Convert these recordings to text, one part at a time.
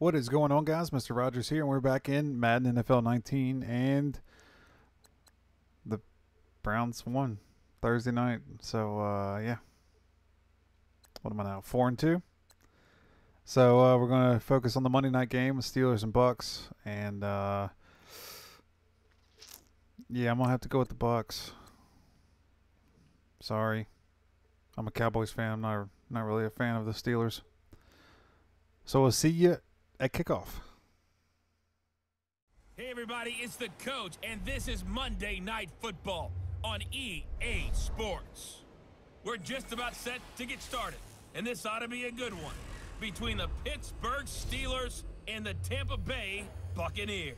What is going on, guys? Mr. Rogers here, and we're back in Madden NFL 19, and the Browns won Thursday night. So, yeah. What am I now? 4-2. So, we're going to focus on the Monday night game, Steelers and Bucks, and, yeah, I'm going to have to go with the Bucks. Sorry. I'm a Cowboys fan. I'm not really a fan of the Steelers. So, we'll see you at kickoff. Hey everybody, it's the coach, and this is Monday Night Football on EA Sports. We're just about set to get started, and this ought to be a good one between the Pittsburgh Steelers and the Tampa Bay Buccaneers.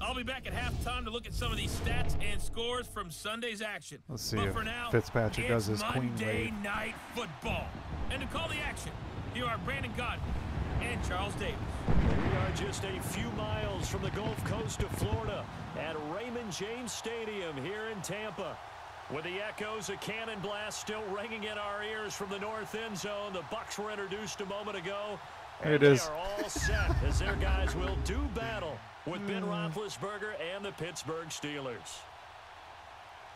I'll be back at halftime to look at some of these stats and scores from Sunday's action. Let's see but if for now, Fitzpatrick does his queen Monday wave. Night Football. And to call the action, here are Brandon Godwin and Charles Davis. We are just a few miles from the Gulf Coast of Florida at Raymond James Stadium here in Tampa. With the echoes of cannon blast still ringing in our ears from the north end zone, the Bucs were introduced a moment ago. There it is. They are all set as their guys will do battle with Ben Roethlisberger and the Pittsburgh Steelers.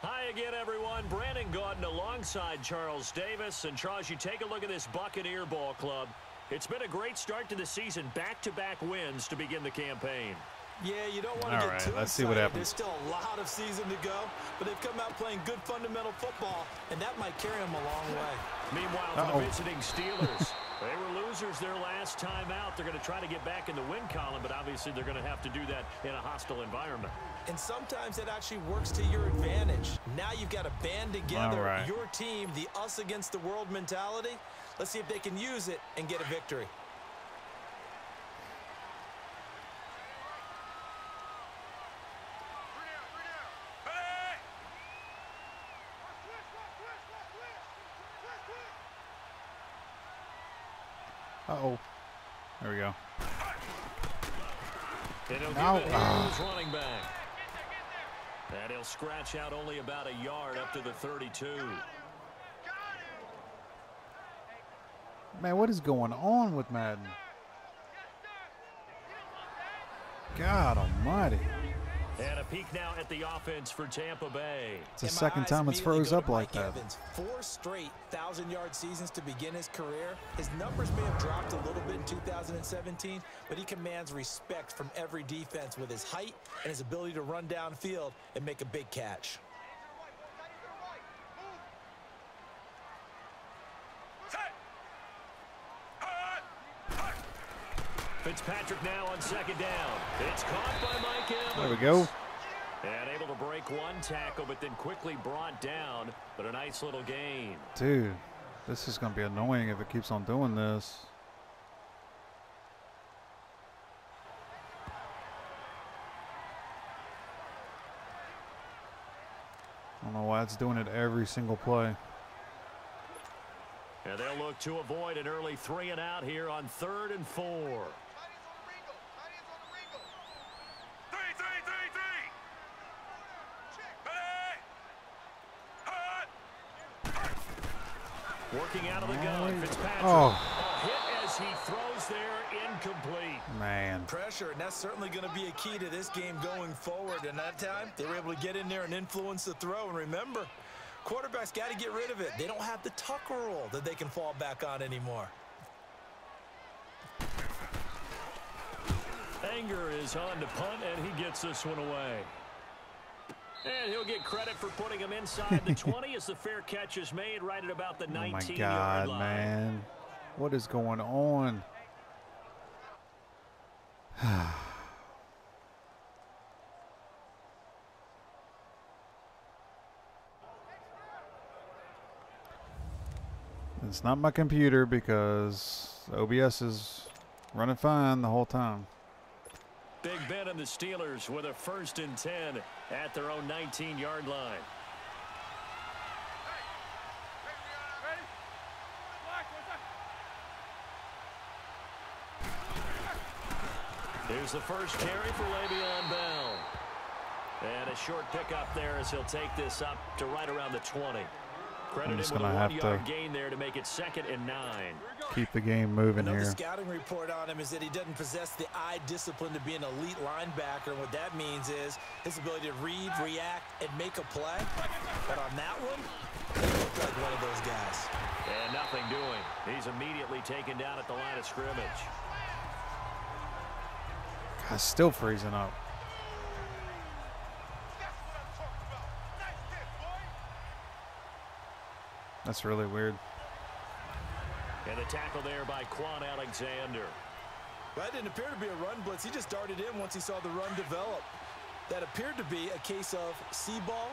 Hi again, everyone. Brandon Gaudin alongside Charles Davis. And Charles, you take a look at this Buccaneer ball club. It's been a great start to the season, back-to-back wins to begin the campaign. Yeah, you don't want to get too let's see what excited. happens. There's still a lot of season to go, but they've come out playing good fundamental football, and that might carry them a long way. Meanwhile, for the visiting Steelers, they were losers their last time out. They're going to try to get back in the win column, but obviously they're going to have to do that in a hostile environment. And sometimes it actually works to your advantage. Now you've got to band together your team, the us against the world mentality. Let's see if they can use it and get a victory. Uh-oh. There we go. Running back. And he'll scratch out only about a yard up to the 32. Man, what is going on with Madden? God almighty. And a peek now at the offense for Tampa Bay. It's the second time it's froze up like that. Evans, 4 straight 1,000-yard seasons to begin his career. His numbers may have dropped a little bit in 2017, but he commands respect from every defense with his height and his ability to run downfield and make a big catch. Fitzpatrick now on second down. It's caught by Mike Evans. There we go. And able to break one tackle, but then quickly brought down. But a nice little gain. Dude, this is going to be annoying if it keeps on doing this. I don't know why it's doing it every single play. And they'll look to avoid an early 3-and-out here on 3rd and 4. Working out of the gun, Fitzpatrick. A hit as he throws there, incomplete. Man. Pressure, and that's certainly going to be a key to this game going forward. And that time, they were able to get in there and influence the throw. And remember, quarterbacks got to get rid of it. They don't have the Tucker rule that they can fall back on anymore. Anger is on to punt, and he gets this one away. And he'll get credit for putting him inside the 20 as the fair catch is made right at about the 19-yard line. Oh, my God, man. What is going on? It's not my computer because OBS is running fine the whole time. Big Ben and the Steelers with a 1st and 10 at their own 19-yard line. Here's the first carry for Le'Veon Bell. And a short pickup there as he'll take this up to right around the 20. Credit just him with gonna a have 1-yard to gain there to make it 2nd and 9. keep the game moving The here. scouting report on him is that he doesn't possess the eye discipline to be an elite linebacker. And what that means is his ability to read, react, and make a play. But on that one, he looked like one of those guys. And nothing doing. He's immediately taken down at the line of scrimmage. Guy's still freezing up. That's really weird. And the tackle there by Quan Alexander. That didn't appear to be a run blitz. He just darted in once he saw the run develop. That appeared to be a case of see ball,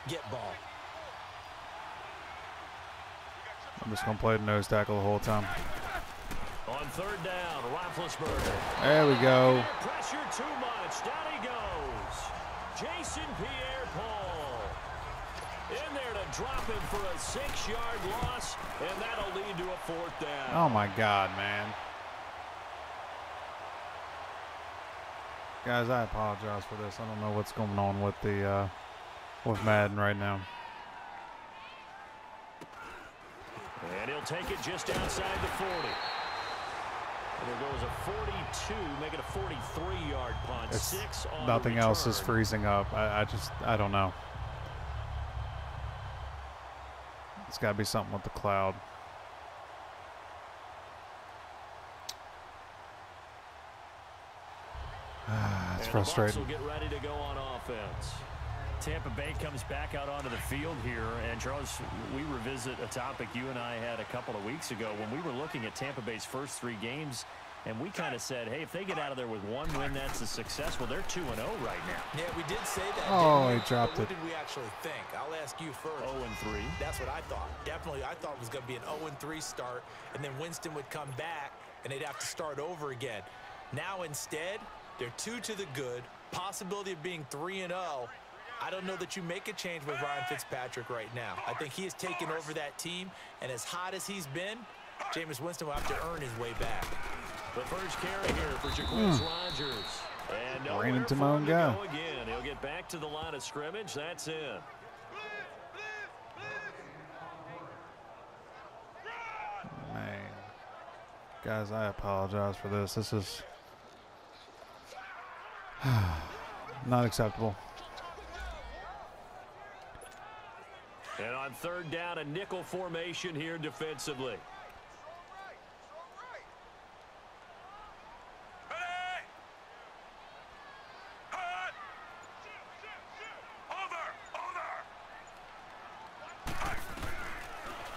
get ball. I'm just going to play the nose tackle the whole time. On 3rd down, Roethlisberger. There we go. Pressure too much. Down he goes. Jason Pierre-Paul. In there to drop him for a 6-yard loss, and that'll lead to a 4th down. Oh, my God, man. Guys, I apologize for this. I don't know what's going on with the with Madden right now. And he'll take it just outside the 40. And there goes a 42, make it a 43-yard punt. It's 6 on nothing the else is return. freezing up. I don't know. It's got to be something with the cloud. It's And frustrating. The Bucs will get ready to go on offense. Tampa Bay comes back out onto the field here. And, Charles, we revisit a topic you and I had a couple of weeks ago when we were looking at Tampa Bay's first 3 games, and we kind of said, hey, if they get out of there with 1 win, that's a success. Well, they're 2-0 right now. Yeah, we did say that. Oh, didn't we? he dropped But it. what did we actually think? I'll ask you first. 0-3. That's what I thought. Definitely, I thought it was going to be an 0-3 start, and then Winston would come back, and they'd have to start over again. Now, instead, they're 2 to the good, possibility of being 3-0. I don't know that you make a change with Ryan Fitzpatrick right now. I think he has taken over that team, and as hot as he's been, Jameis Winston will have to earn his way back. The first carry here for Jaquez Rodgers. And Ran into my nowhere own for him to guy. go again. He'll get back to the line of scrimmage. That's it. Man. Guys, I apologize for this. This is not acceptable. And on 3rd down, a nickel formation here defensively.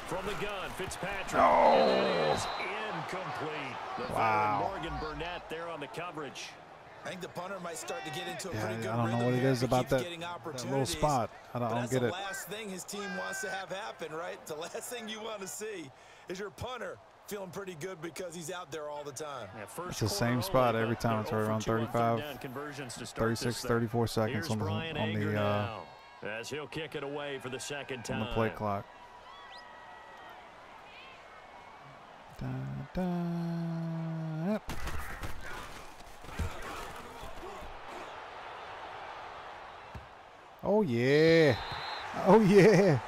From the gun, Fitzpatrick. And it is incomplete. The Wow. veteran Morgan Burnett there on the coverage. I think the punter might start to get into a Yeah, pretty good I don't know rhythm what it here is if he about keeps that getting little opportunities. spot. I But don't that's get the it. last thing his team wants to have happen, right? The last thing you want to see is your punter feeling pretty good because he's out there all the time. Yeah, first It's the quarter same only, spot but every time. they're It's right 0 for around 2 on 35, third down conversions to start 36, this thing. 34 seconds Here's on Brian the Anger now, as he'll kick it away for the 2nd time. play clock. Da, da, yep. Oh yeah. Oh yeah.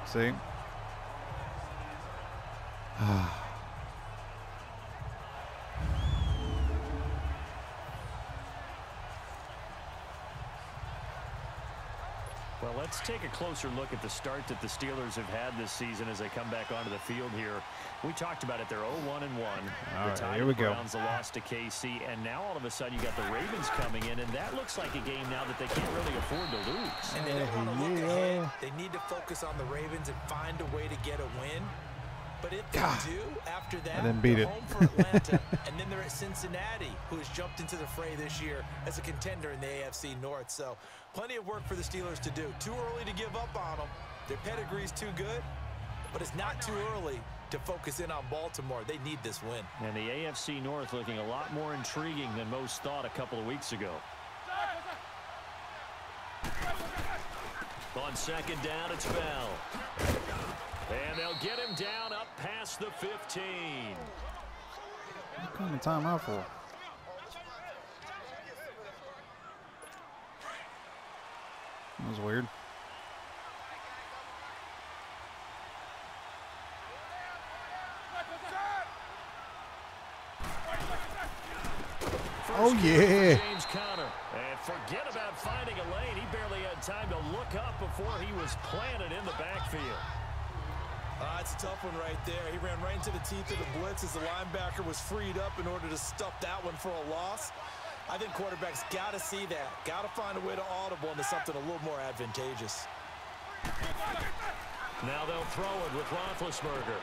See? Well, let's take a closer look at the start that the Steelers have had this season as they come back onto the field here. We talked about it. They're 0-1-1. All right, the tie here to we the go. Browns, the loss to KC, and now all of a sudden you got the Ravens coming in, and that looks like a game now that they can't really afford to lose. And they don't want to look ahead. They need to focus on the Ravens and find a way to get a win. But if they do, after that, didn't beat they're it. home for Atlanta, and then they're at Cincinnati, who has jumped into the fray this year as a contender in the AFC North. So plenty of work for the Steelers to do. Too early to give up on them. Their pedigree's too good, but it's not too early to focus in on Baltimore. They need this win. And the AFC North looking a lot more intriguing than most thought a couple of weeks ago. On 2nd down, it's Bell. And they'll get him down up past the 15. What kind of timeout for? That was weird. Oh, yeah. James Conner. And forget about finding a lane. He barely had time to look up before he was planted in the backfield. It's a tough one right there. He ran right into the teeth of the blitz as the linebacker was freed up in order to stuff that one for a loss. I think quarterbacks got to see that. Got to find a way to audible into something a little more advantageous. Now they'll throw it with Roethlisberger.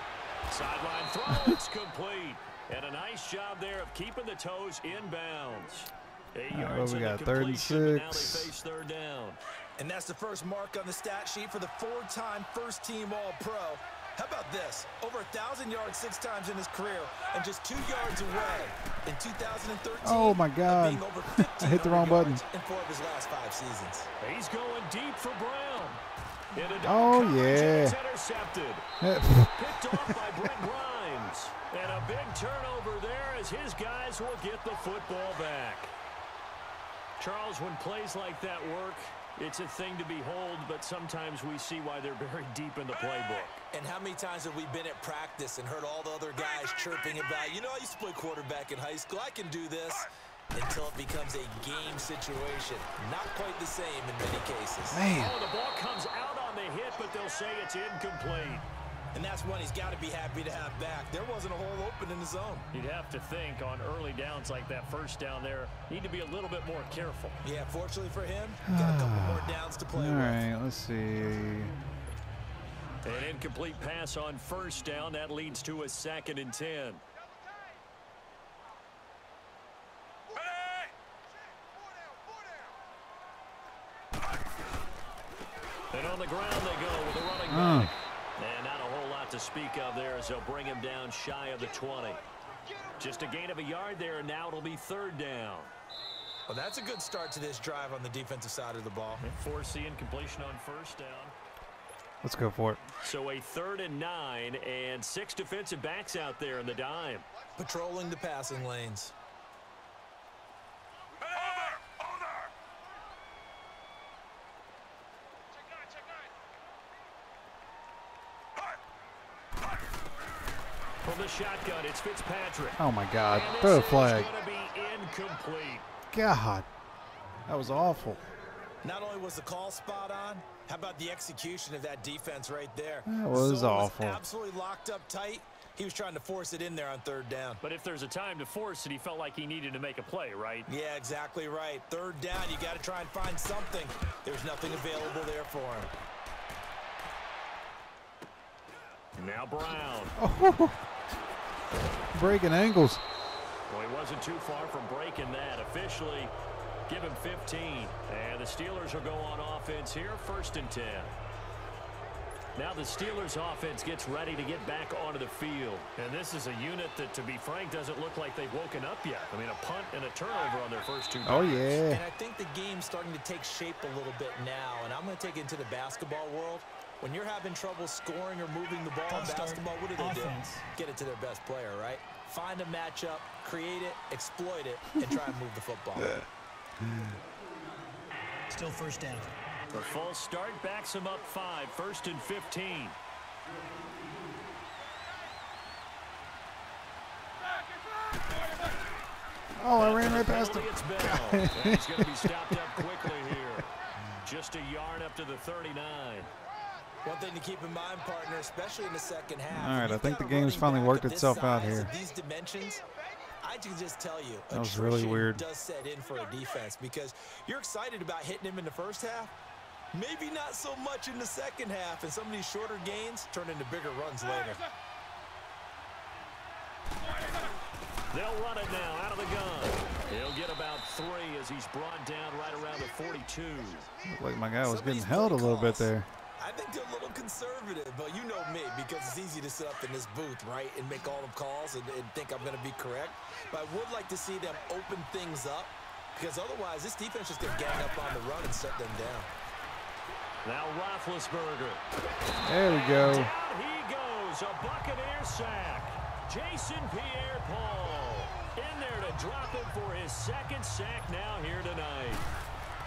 Sideline throw, it's complete. And a nice job there of keeping the toes in bounds. 8 yards we in the got 3rd and completion, and 6. now they face 3rd down. And that's the first mark on the stat sheet for the 4-time first-team All-Pro. How about this? Over 1,000 yards 6 times in his career, and just 2 yards away in 2013. Oh my God! Being over I hit the wrong button. in 4 of his last 5 seasons. He's going deep for Brown. Oh yeah! It's intercepted. Picked off by Brent Grimes, and a big turnover there as his guys will get the football back. Charles, when plays like that work, it's a thing to behold, but sometimes we see why they're buried deep in the playbook. And how many times have we been at practice and heard all the other guys chirping about, you know, I used to play quarterback in high school, I can do this, until it becomes a game situation. Not quite the same in many cases. Man. Oh, the ball comes out on the hit, but they'll say it's incomplete. And that's one he's got to be happy to have back. There wasn't a hole open in the zone. You'd have to think on early downs like that, first down there, need to be a little bit more careful. Yeah, fortunately for him, got a couple more downs to play All with. right, let's see. An incomplete pass on first down. That leads to a 2nd and 10. And on the ground they go with a running back. And not a whole lot to speak of there as they'll bring him down shy of the 20. Just a gain of a yard there, and now it'll be 3rd down. Well, that's a good start to this drive on the defensive side of the ball. And forcing completion on first down. Let's go for it. So a 3rd and 9, and 6 defensive backs out there in the dime. Patrolling the passing lanes. From the shotgun, it's Fitzpatrick. Oh my God! And Throw a this is flag. going to be incomplete. God, that was awful. Not only was the call spot on, how about the execution of that defense right there? That was Zone awful. Absolutely locked up tight. He was trying to force it in there on 3rd down. But if there's a time to force it, he felt like he needed to make a play, right? Yeah, exactly right. 3rd down, you got to try and find something. There's nothing available there for him. Now Brown. Oh, breaking ankles. Well, he wasn't too far from breaking that. Officially, give him 15. And the Steelers will go on offense here, 1st and 10. Now the Steelers offense gets ready to get back onto the field. And this is a unit that, to be frank, doesn't look like they've woken up yet. I mean, a punt and a turnover on their first 2 drives. Oh yeah. And I think the game's starting to take shape a little bit now. And I'm going to take it into the basketball world. When you're having trouble scoring or moving the ball in basketball, what do? Get it to their best player, right? Find a matchup, create it, exploit it, and try and move the football. Still 1st down. The false start backs him up 5, 1st and 15. Oh, I ran right past him. It's Bell. And he's going to be stopped up quickly here. Just a yard up to the 39. One thing to keep in mind, partner, especially in the second half. All right, I think the game's finally worked itself out here. These dimensions, I can just tell you, that was really weird. Does set in for a defense because you're excited about hitting him in the first half. Maybe not so much in the second half, and some of these shorter gains turn into bigger runs later. They'll run it now out of the gun. He'll get about 3 as he's brought down right around the 42. Looked like my guy was getting held a little bit there. I think they're a little conservative, but you know me, because it's easy to sit up in this booth, right, and make all the calls and think I'm going to be correct. But I would like to see them open things up, because otherwise this defense is going to gang up on the run and shut them down. Now Roethlisberger. There we go. Down he goes, a Buccaneer sack. Jason Pierre-Paul in there to drop him for his 2nd sack now here tonight.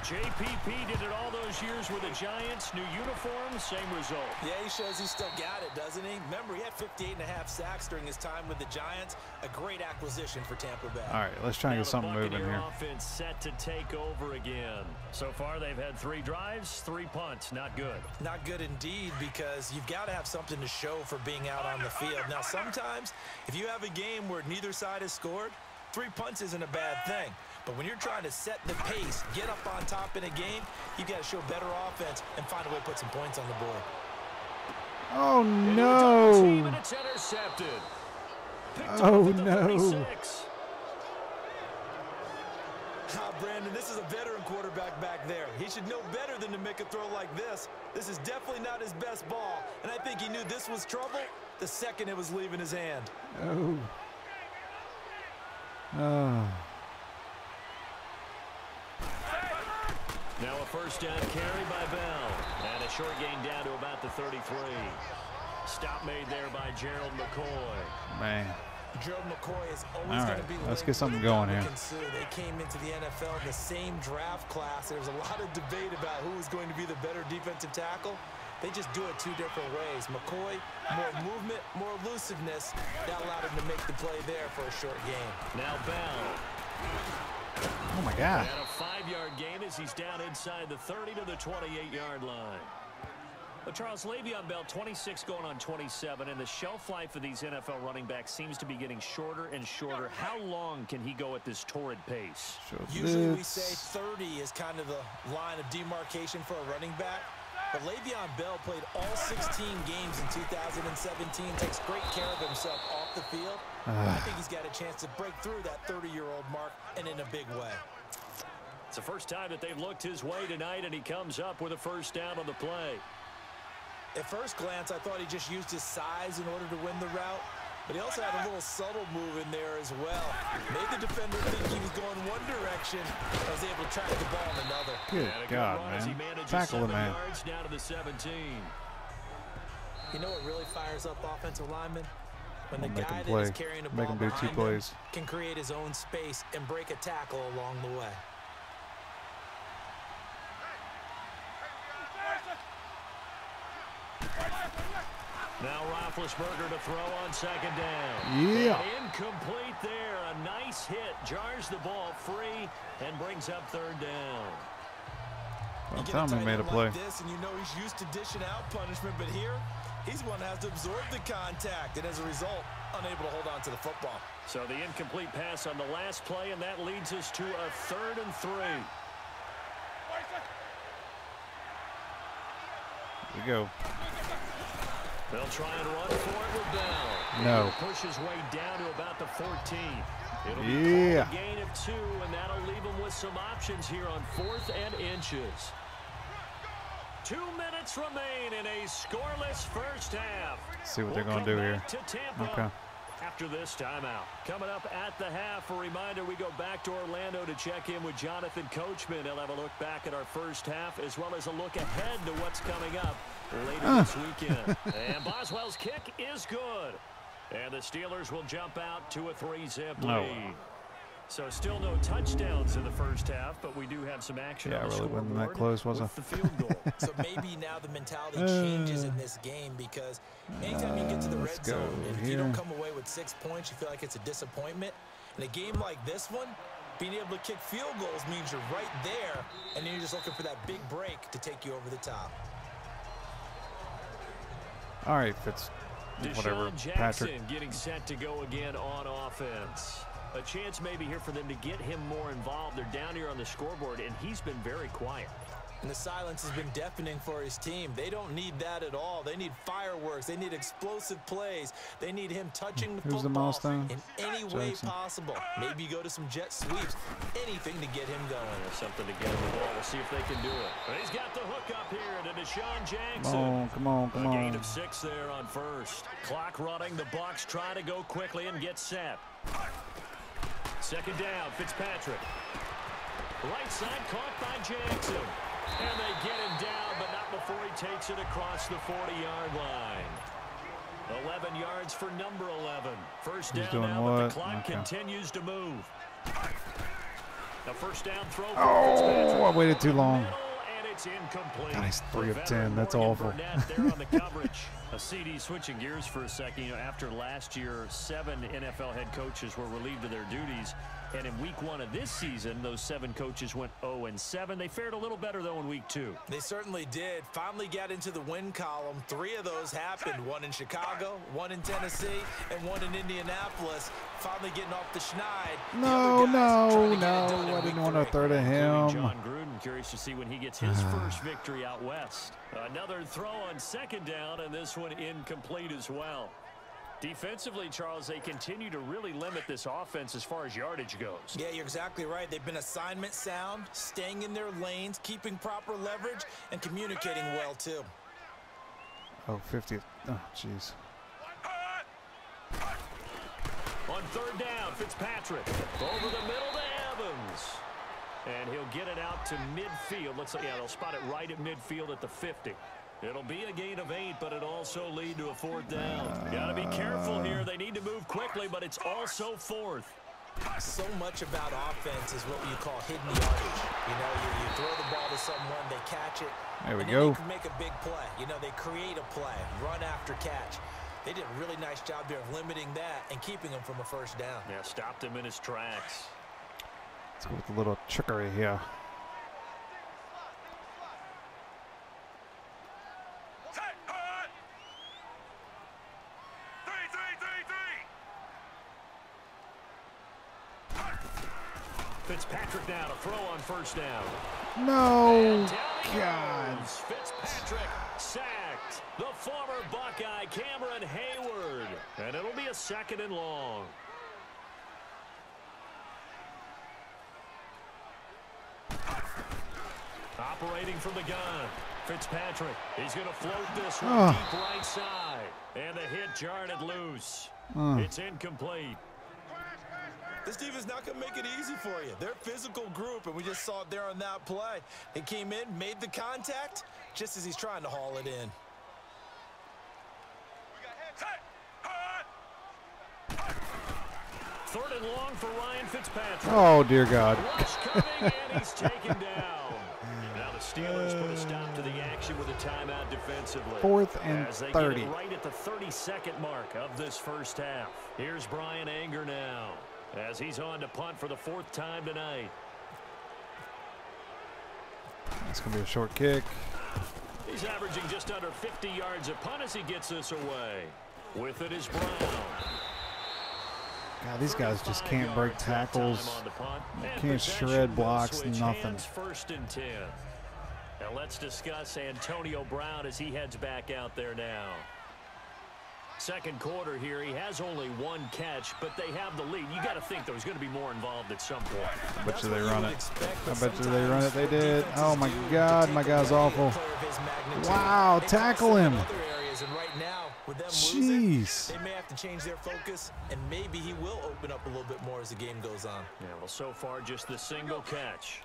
JPP did it all those years with the Giants. New uniform, same result. Yeah, he shows he still got it, doesn't he? Remember, he had 58.5 sacks during his time with the Giants. A great acquisition for Tampa Bay. All right, let's try and get something moving here. Offense set to take over again. So far, they've had 3 drives, 3 punts. Not good. Not good indeed, because you've got to have something to show for being out on the field. Now, sometimes, if you have a game where neither side has scored, 3 punts isn't a bad thing. But when you're trying to set the pace, get up on top in a game, you've got to show better offense and find a way to put some points on the board. Oh, no. It's intercepted. Oh, no. Brandon, this is a veteran quarterback back there. He should know better than to make a throw like this. This is definitely not his best ball, and I think he knew this was trouble the second it was leaving his hand. Oh. Oh. Now a first down carry by Bell. And a short gain down to about the 33. Stop made there by Gerald McCoy. Man. Gerald McCoy is always going to be. Let's get something going here. They came into the NFL in the same draft class. There was a lot of debate about who was going to be the better defensive tackle. They just do it 2 different ways. McCoy, more movement, more elusiveness. That allowed him to make the play there for a short gain. Now Bell. Oh, my God. And a 5-yard gain as he's down inside the 30 to the 28-yard line. But Charles, Le'Veon Bell, 26 going on 27, and the shelf life of these NFL running backs seems to be getting shorter and shorter. How long can he go at this torrid pace? Usually we say 30 is kind of the line of demarcation for a running back. But Le'Veon Bell played all 16 games in 2017, takes great care of himself off the field. I think he's got a chance to break through that 30-year-old mark, and in a big way. It's the first time that they've looked his way tonight, and he comes up with a first down on the play. At first glance, I thought he just used his size in order to win the route, but he also had a little subtle move in there as well. Made the defender think he was going one direction, and was able to track the ball in another. Good God, man. Tackle the man. Down to the 17. You know what really fires up offensive linemen? When the guy that is carrying the ball make him do 2 plays. Can create his own space and break a tackle along the way. Now Roethlisberger to throw on second down. Yeah. And incomplete there. A nice hit. Jars the ball free and brings up third down. Well, tell him he made a play. Like this, and you know he's used to dishing out punishment, but here he's one that has to absorb the contact, and as a result, unable to hold on to the football. So the incomplete pass on the last play, and that leads us to a 3rd and 3. Here we go. They'll try and run for it with Bell. No. He'll push his way down to about the 14. It'll be a gain of 2, and that'll leave him with some options here on 4th and inches. 2 minutes remain in a scoreless first half. See what they're going to do here. Okay. After this timeout. Coming up at the half, a reminder, we go back to Orlando to check in with Jonathan Coachman. He'll have a look back at our first half as well as a look ahead to what's coming up later this weekend. And Boswell's kick is good. And the Steelers will jump out to a 3-zip lead. So still no touchdowns in the first half, but we do have some action on the really wasn't scoreboard that close, was it? the field goal. So maybe now the mentality changes in this game, because anytime you get to the red zone, and if you don't come away with 6 points, you feel like it's a disappointment. In a game like this one, being able to kick field goals means you're right there, and then you're just looking for that big break to take you over the top. All right, Fitz. Whatever, Deshaun Patrick. Jackson getting set to go again on offense. A chance maybe here for them to get him more involved. They're down here on the scoreboard, and he's been very quiet. And the silence has been deafening for his team. They don't need that at all. They need fireworks. They need explosive plays. They need him touching the football in any way possible. Maybe go to some jet sweeps. Anything to get him going. There's something to get him the ball. We'll see if they can do it. But he's got the hook up here to Deshaun Jackson. Come on. A gain of 6 there on first. Clock running. The Bucs try to go quickly and get set. Second down, Fitzpatrick. Right side caught by Jackson. And they get him down, but not before he takes it across the 40-yard line. 11 yards for number 11. First down now, but the clock continues to move. A first down throw. Oh, I waited too long. And it's incomplete. God, he's 3 of 10. Veteran That's Morgan awful. Burnett there on the coverage. A CD switching gears for a second. You know, after last year, 7 NFL head coaches were relieved of their duties. And in week 1 of this season, those 7 coaches went 0-7. They fared a little better, though, in week 2. They certainly did. Finally got into the win column. 3 of those happened. 1 in Chicago, 1 in Tennessee, and 1 in Indianapolis. Finally getting off the schneid. No. I didn't want to throw to him. John Gruden, curious to see when he gets his first victory out west. Another throw on second down, and this one incomplete as well. Defensively, Charles, they continue to really limit this offense as far as yardage goes. Yeah, you're exactly right. They've been assignment sound, staying in their lanes, keeping proper leverage, and communicating well, too. Oh, 50. Oh, jeez. On third down, Fitzpatrick over the middle to Evans. And he'll get it out to midfield. Looks like, yeah, they'll spot it right at midfield at the 50. It'll be a gain of 8, but it'll also lead to a 4th down. Got to be careful here. They need to move quickly, but it's also 4th. So much about offense is what you call hidden yardage. You know, you throw the ball to someone, they catch it. There we and go. They can make a big play. You know, they create a play, run after catch. They did a really nice job there of limiting that and keeping him from a first down. Yeah, stopped him in his tracks. Let's go with a little trickery here. Fitzpatrick now to throw on first down. No. God. Fitzpatrick sacked. The former Buckeye, Cameron Hayward. And it'll be a 2nd and long. Operating from the gun. Fitzpatrick. He's going to float this one deep right side. And the hit jarred it loose. It's incomplete. This defense not going to make it easy for you. They're a physical group, and we just saw it there on that play. He came in, made the contact, just as he's trying to haul it in. Third and long for Ryan Fitzpatrick. Oh, dear God. Rush coming, and he's taken down. Now the Steelers put a stop to the action with a timeout defensively. 4th and as they 30. get it right at the 32nd mark of this first half. Here's Brian Anger now, as he's on to punt for the 4th time tonight. It's going to be a short kick. He's averaging just under 50 yards a punt as he gets this away. With it is Brown. God, these guys just can't break tackles. Can't shred blocks, nothing. 1st and 10. Now let's discuss Antonio Brown as he heads back out there now. Second quarter here, he has only 1 catch, but they have the lead. You got to think there's going to be more involved at some point. I bet you they run it. I bet you they run it. They did. Oh, my God. My guy's awful. Wow, tackle him. And right now, with them Jeez. losing, they may have to change their focus, and maybe he will open up a little bit more as the game goes on. Yeah, well, so far, just the single catch.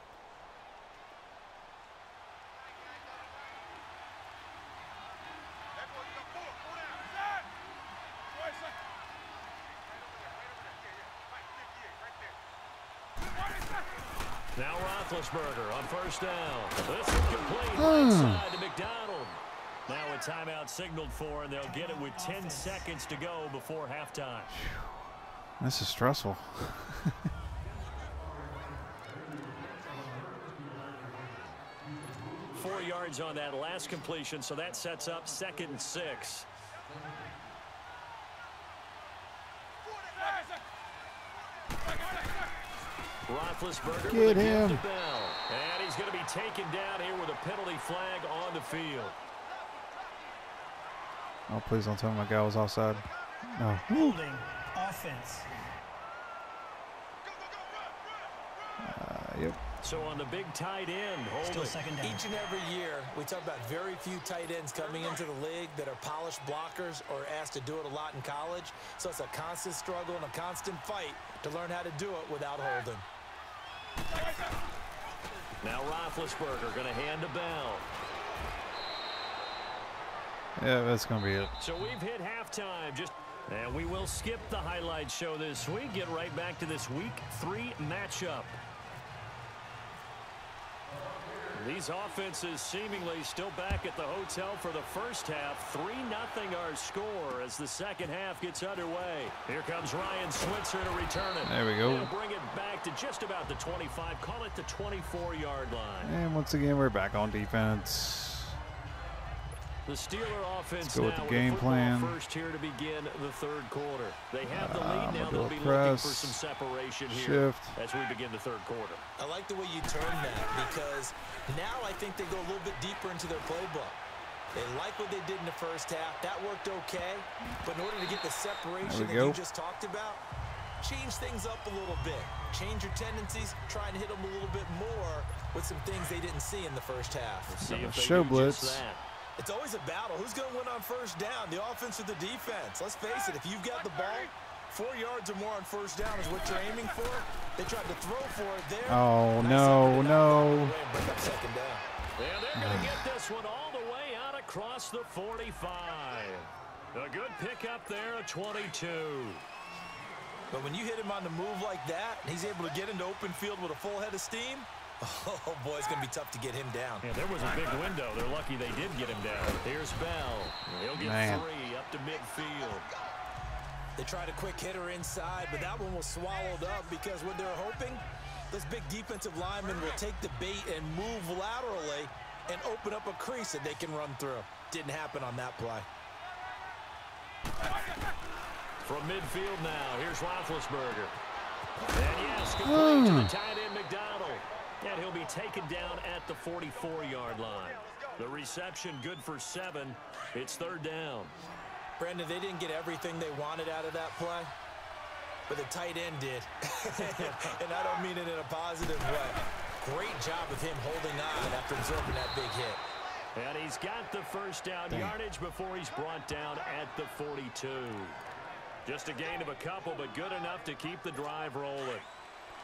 Now Roethlisberger on first down. This is complete right side to McDonald. Now a timeout signaled for, and they'll get it with 10 seconds to go before halftime. This is stressful. 4 yards on that last completion, so that sets up 2nd and 6. Roethlisberger Get him. The bell. And he's going to be taken down here with a penalty flag on the field. Oh, please don't tell me my guy was offside. No. Holding offense. Yep. So on the big tight end, Still holding. 2nd down. Each and every year, we talk about very few tight ends coming into the league that are polished blockers or asked to do it a lot in college. So it's a constant struggle and a constant fight to learn how to do it without holding. Now Roethlisberger going to hand a bell. Yeah, that's going to be it. So we've hit halftime. And we will skip the highlight show this week. Get right back to this Week 3 matchup. These offenses seemingly still back at the hotel for the first half. 3-0 our score as the second half gets underway. Here comes Ryan Switzer to return it. There we go. They'll bring it back to just about the 25. Call it the 24-yard line. And once again, we're back on defense. The Steeler offense go with now the game plan. First here to begin the third quarter. They have the lead now. They'll be press, looking for some separation here shift. as we begin the third quarter. I like the way you turn that because now I think they go a little bit deeper into their playbook. They like what they did in the first half. That worked okay. But in order to get the separation that you just talked about, change things up a little bit. Change your tendencies. Try and hit them a little bit more with some things they didn't see in the first half. We'll see if they show do blitz. just that. It's always a battle. Who's going to win on first down, the offense or the defense? Let's face it, if you've got the ball, 4 yards or more on first down is what you're aiming for. They tried to throw for it there. Oh, no, no. Bring up second down. And they're going to get this one all the way out across the 45. A good pickup there at 22. But when you hit him on the move like that, and he's able to get into open field with a full head of steam, oh, boy, it's going to be tough to get him down. Yeah, there was a big window. They're lucky they did get him down. Here's Bell. He'll get 3 up to midfield. They tried a quick hitter inside, but that one was swallowed up because what they're hoping, this big defensive lineman will take the bait and move laterally and open up a crease that they can run through. Didn't happen on that play. From midfield now, here's Roethlisberger. And yes, complete to the tight end McDonald. And he'll be taken down at the 44-yard line. The reception good for 7. It's third down. Brandon, they didn't get everything they wanted out of that play, but the tight end did. And I don't mean it in a positive way. Great job of him holding on after absorbing that big hit. And he's got the first down yardage before he's brought down at the 42. Just a gain of a couple, but good enough to keep the drive rolling.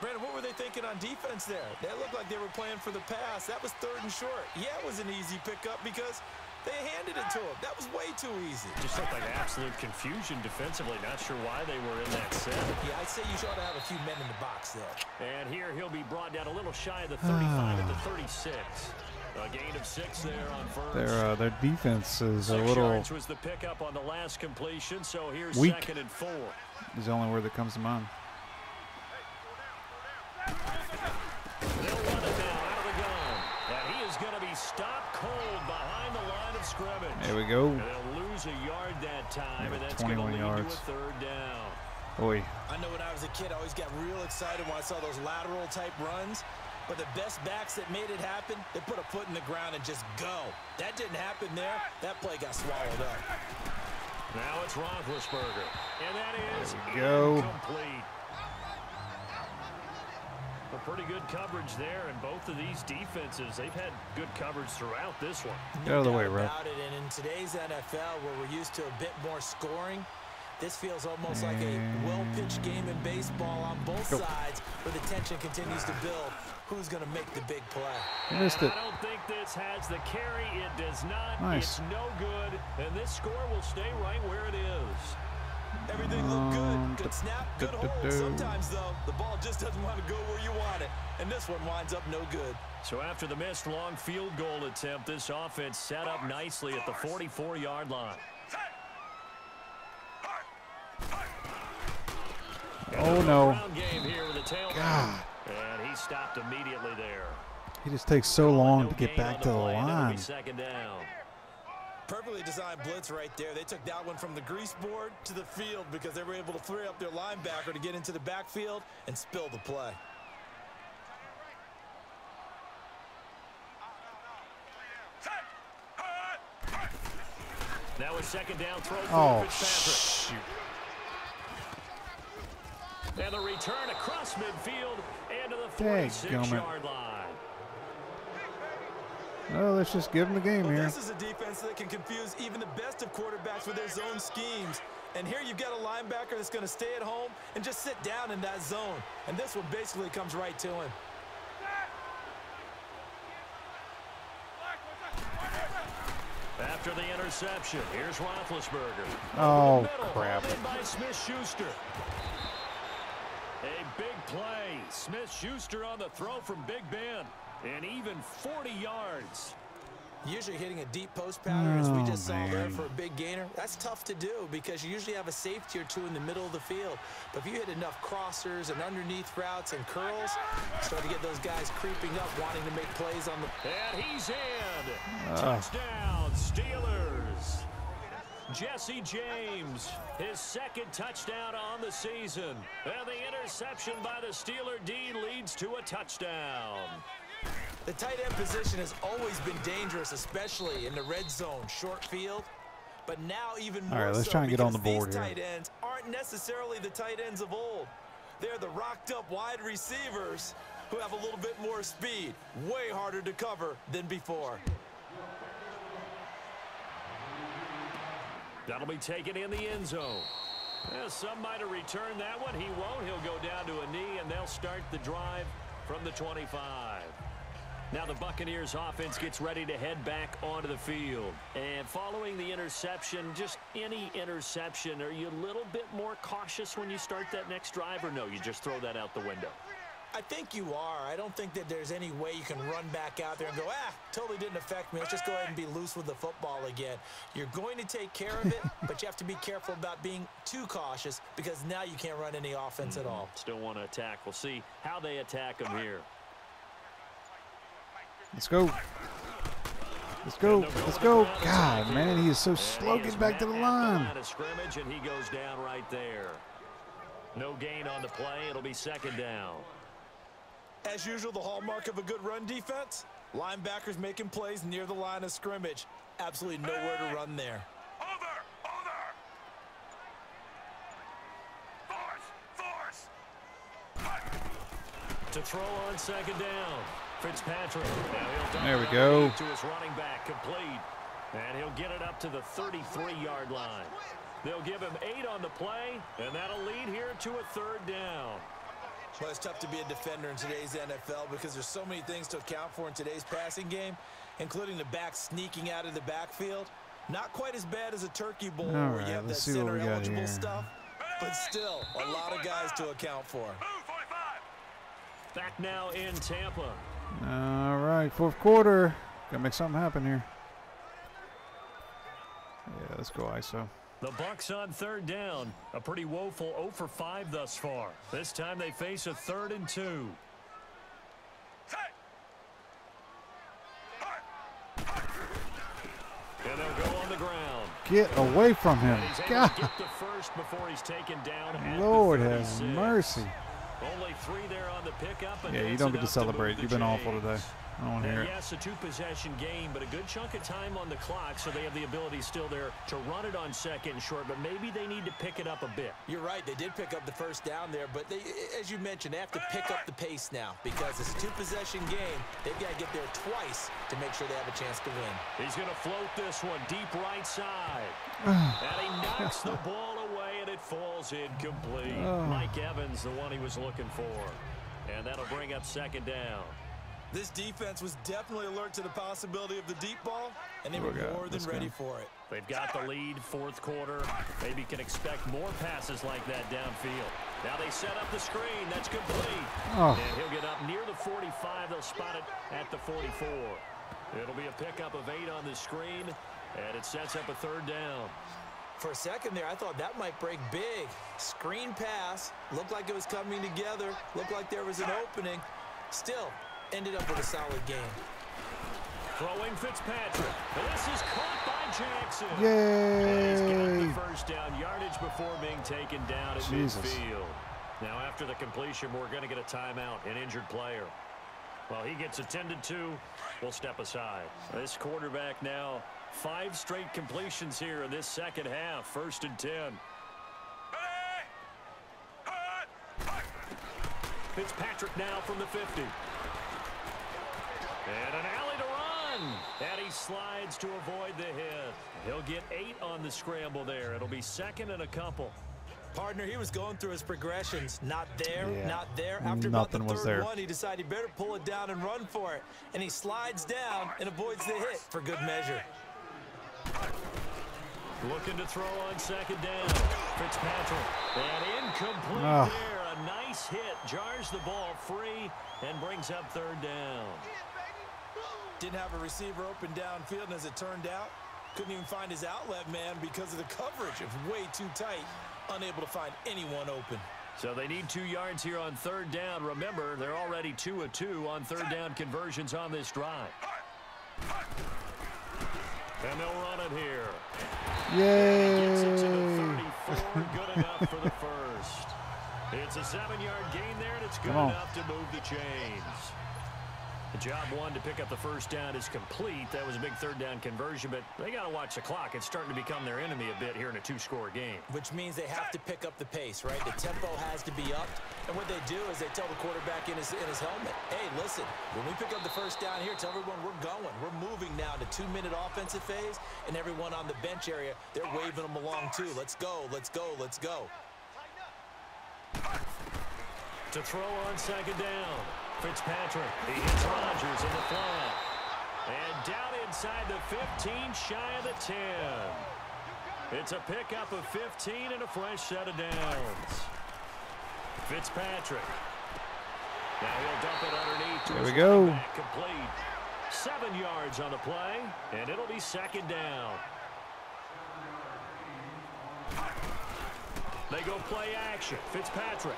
Brandon, what were they thinking on defense there? That looked like they were playing for the pass. That was third and short. Yeah, it was an easy pickup because they handed it to him. That was way too easy. Just looked like absolute confusion defensively. Not sure why they were in that set. Yeah, I'd say you ought to have a few men in the box there. And here he'll be brought down a little shy of the 35 at the 36. A gain of 6 there on first. Their defense is a 6 little yards was the pickup on the last completion, so here's weak. second and 4. Is the only word that comes to mind. They'll run it now out of the gun. And he is going to be stopped cold behind the line of scrimmage. There we go. And they'll lose a yard that time, and that's going to lead to a third down. Boy. I know when I was a kid, I always got real excited when I saw those lateral type runs. But the best backs that made it happen, they put a foot in the ground and just go. That didn't happen there. That play got swallowed up. Now it's Roethlisberger. And that is incomplete. A pretty good coverage there, and both of these defenses, they've had good coverage throughout this one. Get out of the way, Ref. And in today's NFL, where we're used to a bit more scoring, this feels almost like a well-pitched game in baseball on both sides, where the tension continues to build. Who's going to make the big play? Missed it. I don't think this has the carry. It does not. Nice. It's no good, and this score will stay right where it is. Everything looked good. Good snap, good hold. Sometimes, though, the ball just doesn't want to go where you want it, and this one winds up no good. So after the missed long field goal attempt, this offense set up nicely at the 44-yard line. Oh, no. Game here with a God. And he stopped immediately there. He just takes so long to get back to the line. Second down. Perfectly designed blitz right there. They took that one from the grease board to the field because they were able to free up their linebacker to get into the backfield and spill the play. That was second down throw Oh, for Fitzpatrick. shoot. And the return across midfield and to the 46-yard line. Well, let's just give him the game here. This is a defense that can confuse even the best of quarterbacks with their zone schemes. And here you've got a linebacker that's going to stay at home and just sit down in that zone. And this one basically comes right to him. After the interception, here's Roethlisberger. Oh, crap. By Smith-Schuster. A big play. Smith-Schuster on the throw from Big Ben. And even 40 yards. Usually hitting a deep post pattern, as we just saw there for a big gainer, that's tough to do because you usually have a safety or two in the middle of the field. But if you hit enough crossers and underneath routes and curls, start to get those guys creeping up, wanting to make plays on the... And he's in. Touchdown, Steelers. Jesse James, his second touchdown on the season. And the interception by the Steeler D leads to a touchdown. The tight end position has always been dangerous, especially in the red zone, short field. But now even more All right, let's so try and get on the because board these here. tight ends aren't necessarily the tight ends of old. They're the rocked-up wide receivers who have a little bit more speed, way harder to cover than before. That'll be taken in the end zone. Yeah, some might have returned that one. He won't. He'll go down to a knee, and they'll start the drive from the 25. Now the Buccaneers offense gets ready to head back onto the field. And following the interception, just any interception, are you a little bit more cautious when you start that next drive, or no, you just throw that out the window? I think you are. I don't think that there's any way you can run back out there and go, totally didn't affect me. Let's just go ahead and be loose with the football again. You're going to take care of it, but you have to be careful about being too cautious because now you can't run any offense at all. Still want to attack. We'll see how they attack them here. Let's go. Let's go. Let's go. God, man, he is so slow getting back to the line. Scrimmage, and he goes down right there. No gain on the play. It'll be second down. As usual, the hallmark of a good run defense, linebackers making plays near the line of scrimmage. Absolutely nowhere to run there. To throw on second down. Fitzpatrick. There we go. To his running back, complete. And he'll get it up to the 33-yard line. They'll give him 8 on the play, and that'll lead here to a third down. Well, it's tough to be a defender in today's NFL because there's so many things to account for in today's passing game, including the back sneaking out of the backfield. Not quite as bad as a turkey bowl where you have that center-eligible stuff, but still a lot of guys to account for. Back now in Tampa. All right, fourth quarter. Gotta make something happen here. Yeah, let's go ISO. The Bucs on third down. A pretty woeful 0 for 5 thus far. This time they face a 3rd and 2. And they'll go on the ground. Get away from him. God. Get the first before he's taken down. Lord have mercy. Only 3 there on the pickup. Yeah, you don't get to celebrate. You've been awful today. I don't want to hear it. Yes, a 2-possession game, but a good chunk of time on the clock, so they have the ability still there to run it on second and short, but maybe they need to pick it up a bit. You're right. They did pick up the first down there, but they, as you mentioned, they have to pick up the pace now because it's a 2-possession game. They've got to get there twice to make sure they have a chance to win. He's going to float this one deep right side. And he knocks the ball away, and it falls incomplete. Mike Evans, the one he was looking for. And that'll bring up second down. This defense was definitely alert to the possibility of the deep ball, and they were more than ready for it. They've got the lead, fourth quarter. Maybe can expect more passes like that downfield. Now they set up the screen. That's complete. And he'll get up near the 45. They'll spot it at the 44. It'll be a pickup of 8 on the screen, and it sets up a third down. For a second there, I thought that might break big. Screen pass. Looked like it was coming together. Looked like there was an opening. Still, ended up with a solid game. Throwing Fitzpatrick. This is caught by Jackson. Yay! He's got the first down yardage before being taken down at midfield. Now after the completion, we're going to get a timeout, an injured player. Well, he gets attended to. We'll step aside. This quarterback now, 5 straight completions here in this second half. 1st and 10. Fitzpatrick now from the 50. And an alley to run. And he slides to avoid the hit. He'll get 8 on the scramble there. It'll be second and a couple. Partner, he was going through his progressions. Not there, not there. After about the third one, he decided he better pull it down and run for it. And he slides down and avoids the hit for good measure. Looking to throw on second down. Fitzpatrick. And incomplete there. A nice hit. Jars the ball free and brings up third down. Didn't have a receiver open downfield, and as it turned out, couldn't even find his outlet man because of the coverage. It was way too tight, unable to find anyone open. So they need 2 yards here on third down. Remember, they're already 2 of 2 on third down conversions on this drive. And they'll run it here. Yay! Gets it to the 34, good enough for the first. It's a 7-yard gain there, and it's good enough to move the chains. The job one to pick up the first down is complete. That was a big third down conversion, but they got to watch the clock. It's starting to become their enemy a bit here in a 2-score game. Which means they have to pick up the pace, right? The tempo has to be upped. And what they do is they tell the quarterback in his helmet, hey, listen, when we pick up the first down here, tell everyone we're going. We're moving now to 2-minute offensive phase, and everyone on the bench area, they're waving them along too. Let's go, let's go, let's go. To throw on second down. Fitzpatrick, he hits Rodgers in the flat. And down inside the 15, shy of the 10. It's a pickup of 15 and a fresh set of downs. Fitzpatrick. Now he'll dump it underneath to his running back, complete. 7 yards on the play, and it'll be second down. They go play action. Fitzpatrick.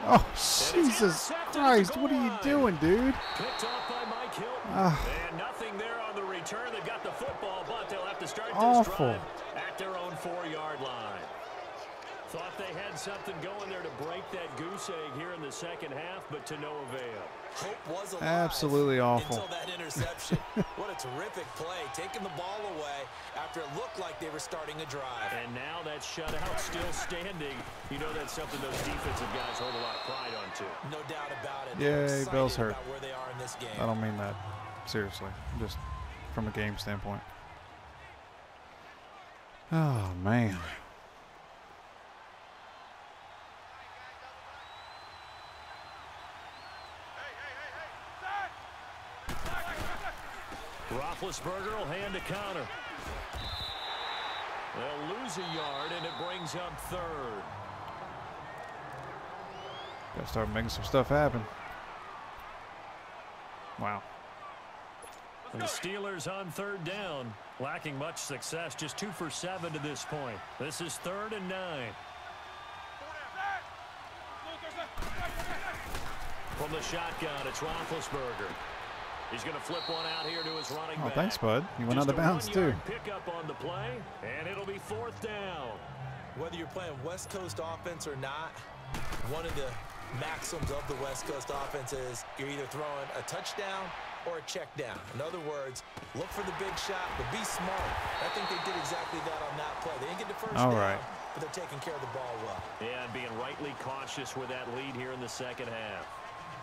Oh, Jesus Christ. What are you doing, dude? Picked off by Mike Hilton. And nothing there on the return. They've got the football, but they'll have to start this drive at their own 4-yard line. Thought they had something going there to break that goose egg here in the second half, but to no avail. Hope was alive. Absolutely awful. Until that interception. What a terrific play. Taking the ball away after it looked like they were starting a drive. And now that shutout still standing. You know that's something those defensive guys hold a lot of pride on, too. No doubt about it. Yay, Bill's hurt. Where they are in this game. I don't mean that seriously, just from a game standpoint. Oh, man. Roethlisberger will hand a counter. They'll lose a yard, and it brings up third. Gotta start making some stuff happen. Wow. And the Steelers on third down, lacking much success, just 2 for 7 to this point. This is 3rd and 9. From the shotgun, it's Roethlisberger. He's going to flip one out here to his running back. Oh, thanks, bud. You went out of bounds, too. Pick up on the play, and it'll be 4th down. Whether you're playing West Coast offense or not, one of the maxims of the West Coast offense is you're either throwing a touchdown or a check down. In other words, look for the big shot, but be smart. I think they did exactly that on that play. They didn't get the first down, but they're taking care of the ball well. Yeah, and being rightly cautious with that lead here in the second half.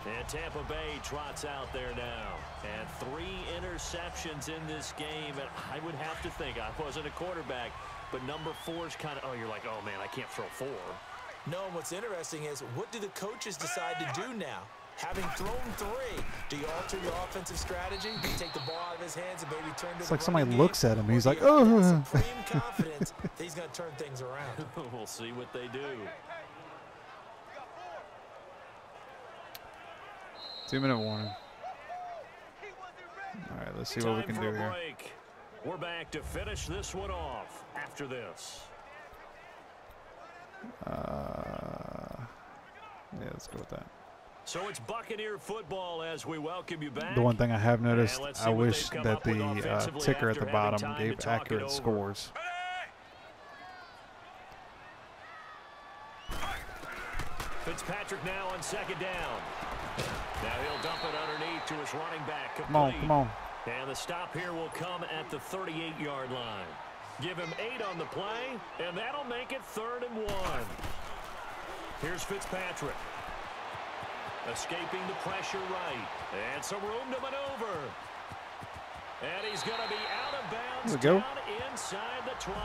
And Tampa Bay trots out there now. And 3 interceptions in this game. And I would have to think, I wasn't a quarterback, but number 4 is kind of, oh, you're like, oh, man, I can't throw 4. No, and what's interesting is, what do the coaches decide to do now? Having thrown 3, do you alter your offensive strategy? Do you take the ball out of his hands and maybe turn to It's the like somebody running looks game? at him. He's Or like, do you have oh. that supreme confidence that he's going to turn things around? We'll see what they do. 2-minute warning. All right, let's see what we can do here. We're back to finish this one off after this. Yeah, let's go with that. So it's Buccaneer football as we welcome you back. The one thing I have noticed, I wish that the ticker at the bottom gave accurate scores. Fitzpatrick now on second down. Now he'll dump it underneath to his running back. Complete. Come on, come on. And the stop here will come at the 38-yard line. Give him 8 on the play, and that'll make it 3rd and 1. Here's Fitzpatrick. Escaping the pressure right. And some room to maneuver. And he's going to be out of bounds down inside the 20.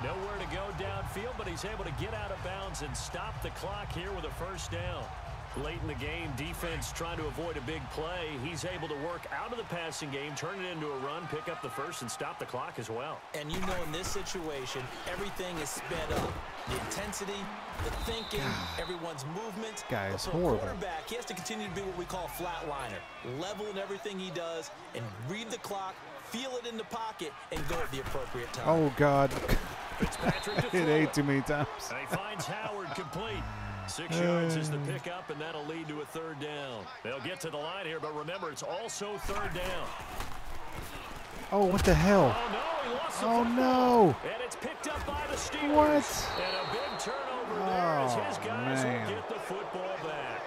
Nowhere to go downfield, but he's able to get out of bounds and stop the clock here with a first down. Late in the game, defense trying to avoid a big play. He's able to work out of the passing game, turn it into a run, pick up the first, and stop the clock as well. And you know in this situation, everything is sped up. The intensity, the thinking, everyone's movement. Guy is So horrible. quarterback, he has to continue to be what we call a flatliner. Level in everything he does and read the clock, feel it in the pocket, and go at the appropriate time. Oh, God. Fitzpatrick to It throw ate it. too many times. And he finds Howard complete. 6 yards is the pickup, and that'll lead to a third down. They'll get to the line here, but remember, it's also third down. Oh, what the hell? Oh, no, he lost the Oh, football. no. And it's picked up by the Steelers. What? And a big turnover there as his guys man. will get the football back.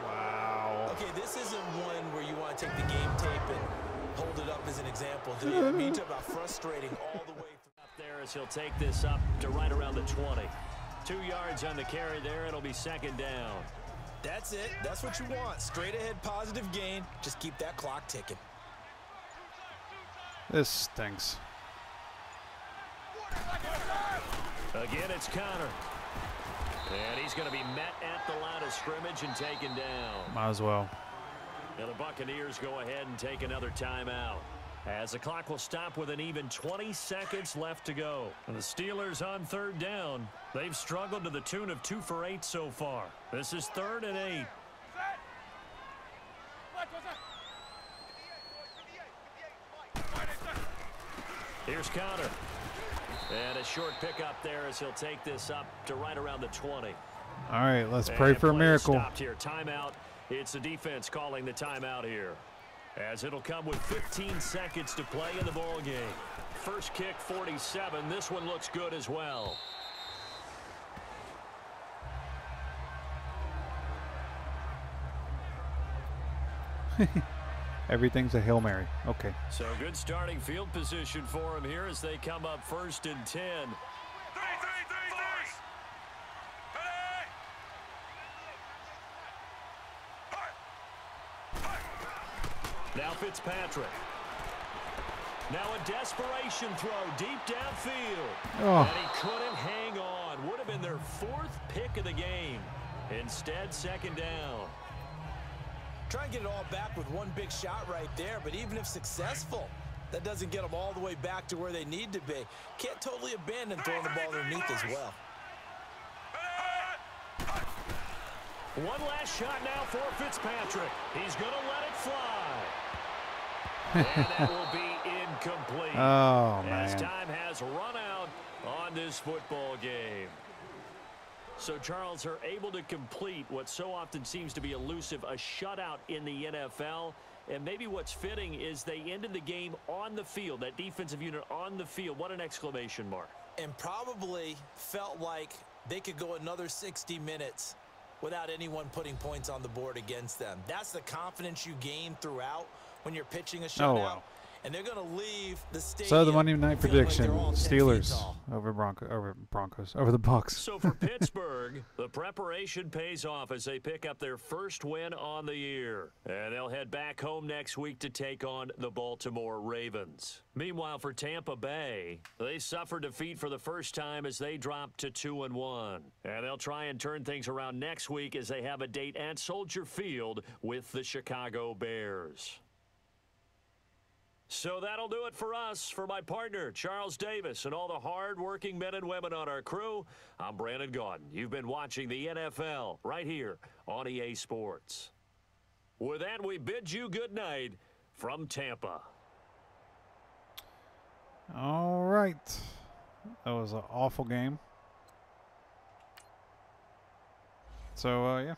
Wow. Okay, this isn't one where you want to take the game tape and hold it up as an example, do you? I mean, you talk about frustrating all the way through. Up there as he'll take this up to right around the 20. 2 yards on the carry there. It'll be second down. That's it. That's what you want. Straight ahead, positive gain. Just keep that clock ticking. This stinks. Again, it's Connor. And he's going to be met at the line of scrimmage and taken down. Might as well. Now the Buccaneers go ahead and take another timeout, as the clock will stop with an even 20 seconds left to go. And the Steelers on third down. They've struggled to the tune of 2 for 8 so far. This is 3rd and 8. Here's Connor. And a short pickup there as he'll take this up to right around the 20. All right, let's pray And for a play miracle. Stopped here. Timeout. It's the defense calling the timeout here, as it'll come with 15 seconds to play in the ball game. First kick, 47. This one looks good as well. Everything's a Hail Mary. Okay. So good starting field position for him here as they come up 1st and 10. Now Fitzpatrick. Now a desperation throw deep downfield. Oh. And he couldn't hang on. Would have been their 4th pick of the game. Instead, second down. Try and get it all back with one big shot right there, but even if successful, that doesn't get them all the way back to where they need to be. Can't totally abandon throwing the ball underneath as well. One last shot now for Fitzpatrick. He's going to let it fly. And that will be incomplete. Oh, As man. time has run out on this football game. So, Charles, are able to complete what so often seems to be elusive, a shutout in the NFL. And maybe what's fitting is they ended the game on the field, that defensive unit on the field. What an exclamation mark. And probably felt like they could go another 60 minutes without anyone putting points on the board against them. That's the confidence you gain throughout when you're pitching a shutout. Oh, wow. And they're going to leave the stadium. So the Monday night feeling like prediction: they're all 10 feet Steelers tall. over Broncos over the Bucks. So for Pittsburgh, the preparation pays off as they pick up their first win on the year. And they'll head back home next week to take on the Baltimore Ravens. Meanwhile, for Tampa Bay, they suffered defeat for the first time as they dropped to 2-1. And they'll try and turn things around next week as they have a date at Soldier Field with the Chicago Bears. So that'll do it for us. For my partner, Charles Davis, and all the hard-working men and women on our crew, I'm Brandon Gaudin. You've been watching the NFL right here on EA Sports. With that, we bid you good night from Tampa. All right. That was an awful game. So, yeah.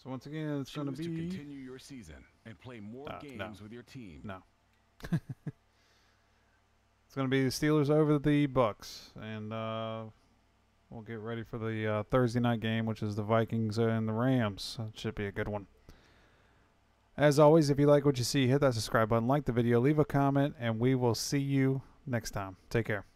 So once again, it's going to Choose to be... continue your season and play more games with your team. No. It's going to be the Steelers over the Bucks, and we'll get ready for the Thursday night game, which is the Vikings and the Rams. It should be a good one. As always, if you like what you see, hit that subscribe button, like the video, leave a comment, and we will see you next time. Take care.